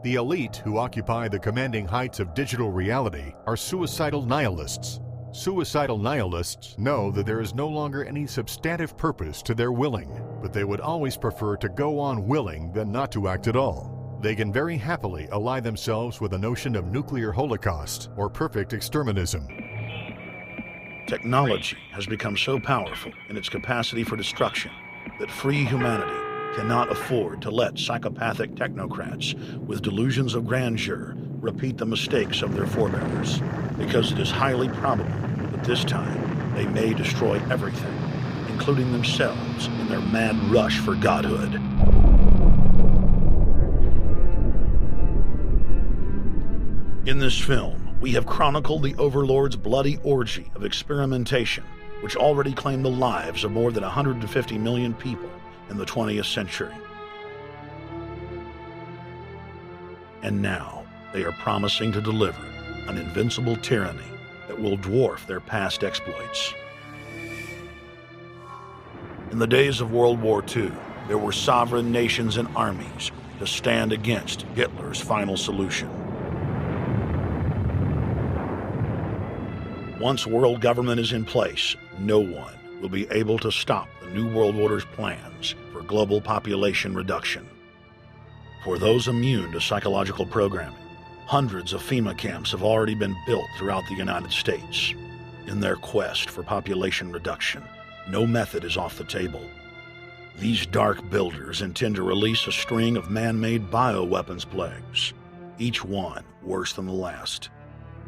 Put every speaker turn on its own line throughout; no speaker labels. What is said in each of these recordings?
The elite who occupy the commanding heights of digital reality are suicidal nihilists. Suicidal nihilists know that there is no longer any substantive purpose to their willing, but they would always prefer to go on willing than not to act at all. They can very happily ally themselves with a notion of nuclear holocaust or perfect exterminism.
Technology has become so powerful in its capacity for destruction that free humanity cannot afford to let psychopathic technocrats with delusions of grandeur repeat the mistakes of their forebears, because it is highly probable that this time they may destroy everything, including themselves, in their mad rush for godhood. In this film, we have chronicled the Overlord's bloody orgy of experimentation, which already claimed the lives of more than 150 million people in the 20th century. And now, they are promising to deliver an invincible tyranny that will dwarf their past exploits. In the days of World War II, there were sovereign nations and armies to stand against Hitler's final solution. Once world government is in place, no one will be able to stop the New World Order's plans for global population reduction. For those immune to psychological programming, hundreds of FEMA camps have already been built throughout the United States. In their quest for population reduction, no method is off the table. These dark builders intend to release a string of man-made bioweapons plagues, each one worse than the last,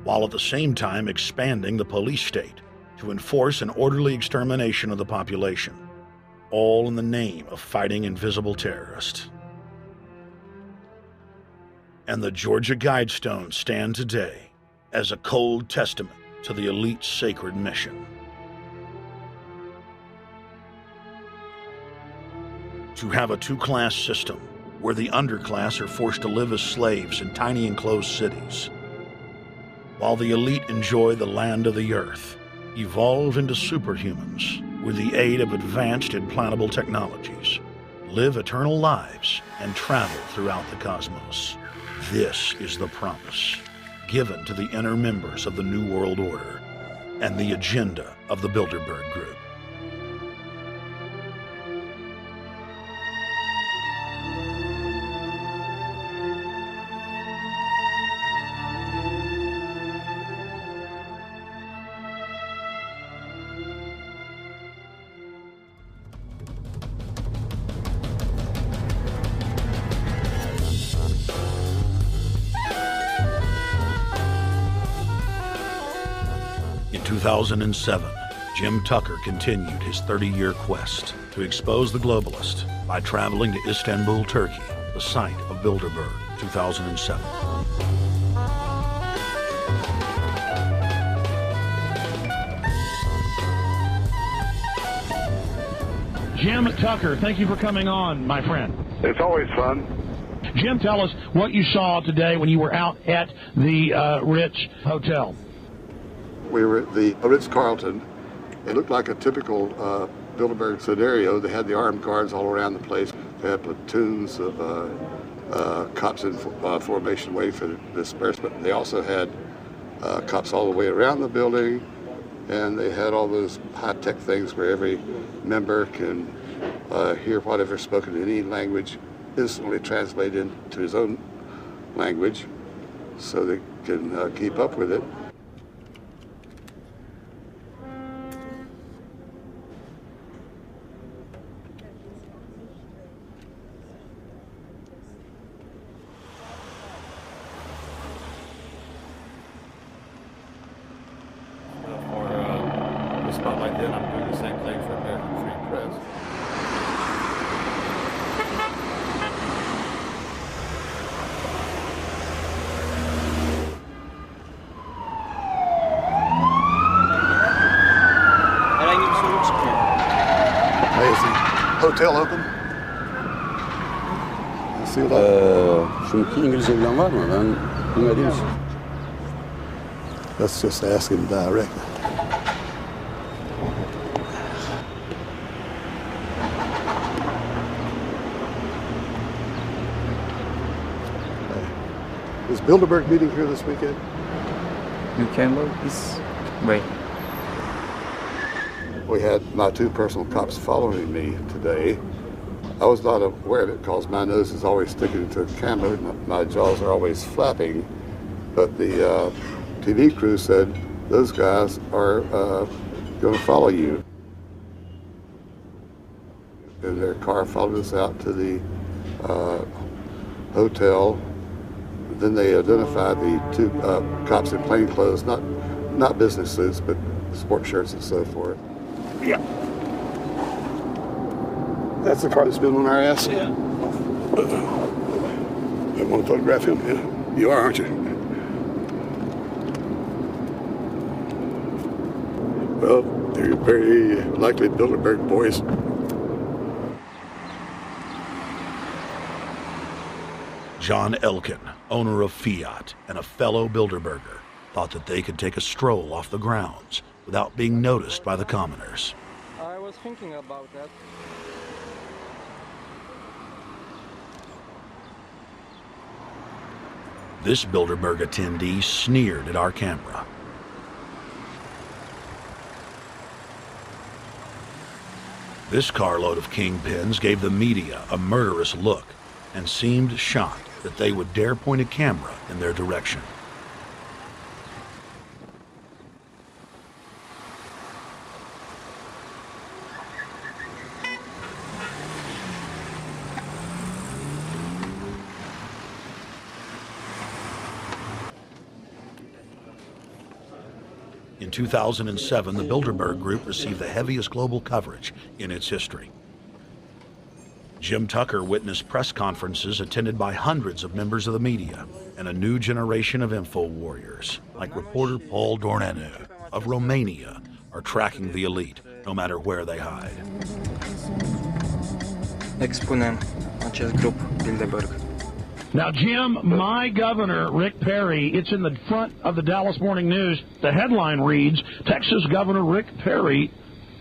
while at the same time expanding the police state to enforce an orderly extermination of the population, all in the name of fighting invisible terrorists. And the Georgia Guidestones stand today as a cold testament to the elite's sacred mission. To have a two-class system where the underclass are forced to live as slaves in tiny enclosed cities, while the elite enjoy the land of the earth, evolve into superhumans with the aid of advanced implantable technologies, live eternal lives, and travel throughout the cosmos. This is the promise given to the inner members of the New World Order and the agenda of the Bilderberg Group. In 2007, Jim Tucker continued his 30-year quest to expose the globalist by traveling to Istanbul, Turkey, the site of Bilderberg, 2007.
Jim Tucker, thank you for coming on, my friend.
It's always fun.
Jim, tell us what you saw today when you were out at the Ritz Hotel.
We were at the Ritz-Carlton. It looked like a typical Bilderberg scenario. They had the armed guards all around the place. They had platoons of cops in formation waiting for the disbursement. They also had cops all the way around the building, and they had all those high-tech things where every member can hear whatever's spoken in any language, instantly translate into his own language so they can keep up with it.
Spotlight then, I'm doing the same thing for American Free Press.
Hey, is the hotel open?
Çünkü İngilizce bilen var mı? Ben bilmediğim için.
Let's just ask him directly. Is Bilderberg meeting here this weekend?
You can look this way.
We had my two personal cops following me today. I was not aware of it because my nose is always sticking to the camera and my jaws are always flapping. But the TV crew said those guys are going to follow you. And their car followed us out to the hotel. Then they identified the two cops in plain clothes, not business suits, but sport shirts and so forth. Yeah. That's the car that's been on our ass? Yeah. I want to photograph him? Yeah. You are, aren't you? Well, they're very likely Bilderberg boys.
John Elkin, owner of Fiat and a fellow Bilderberger, thought that they could take a stroll off the grounds without being noticed by the commoners.
I was thinking about that.
This Bilderberg attendee sneered at our camera. This carload of kingpins gave the media a murderous look and seemed shocked that they would dare point a camera in their direction. In 2007, the Bilderberg Group received the heaviest global coverage in its history. Jim Tucker witnessed press conferences attended by hundreds of members of the media and a new generation of info warriors, like reporter Paul Dornanu of Romania, are tracking the elite no matter where they hide.
Expunem acest grup Bilderberg.
Now, Jim, my governor, Rick Perry, it's in the front of the Dallas Morning News. The headline reads, Texas Governor Rick Perry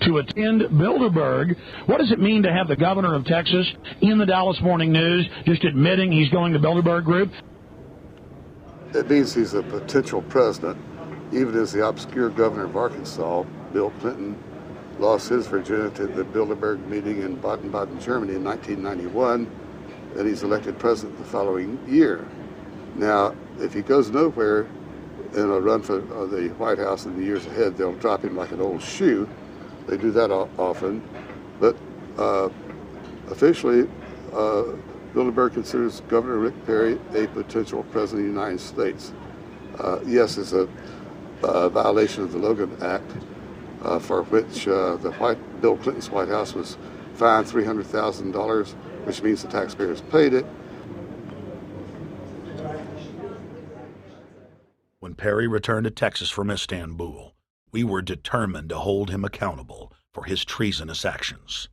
to attend Bilderberg. What does it mean to have the governor of Texas in the Dallas Morning News just admitting he's going to Bilderberg Group?
It means he's a potential president, even as the obscure governor of Arkansas, Bill Clinton, lost his virginity at the Bilderberg meeting in Baden-Baden, Germany in 1991, and he's elected president the following year. Now, if he goes nowhere in a run for the White House in the years ahead, they'll drop him like an old shoe. They do that often, but officially, Bilderberg considers Governor Rick Perry a potential president of the United States. Yes, it's a violation of the Logan Act, for which Bill Clinton's White House was fined $300,000, which means the taxpayers paid it.
When Perry returned to Texas from Istanbul, we were determined to hold him accountable for his treasonous actions.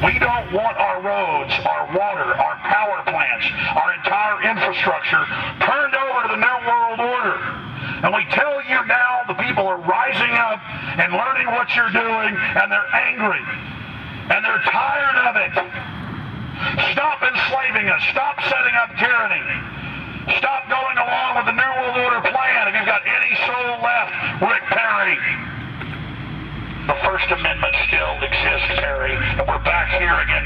We don't want our roads, our water, our power plants, our entire infrastructure turned over to the New World Order. And we tell you now, the people are rising up and learning what you're doing, and they're angry. And they're tired of it. Stop enslaving us. Stop setting up tyranny. Stop going along with the New World Order plan. If you've got any soul left, Rick Perry. The First Amendment still exists, Perry, and we're back here again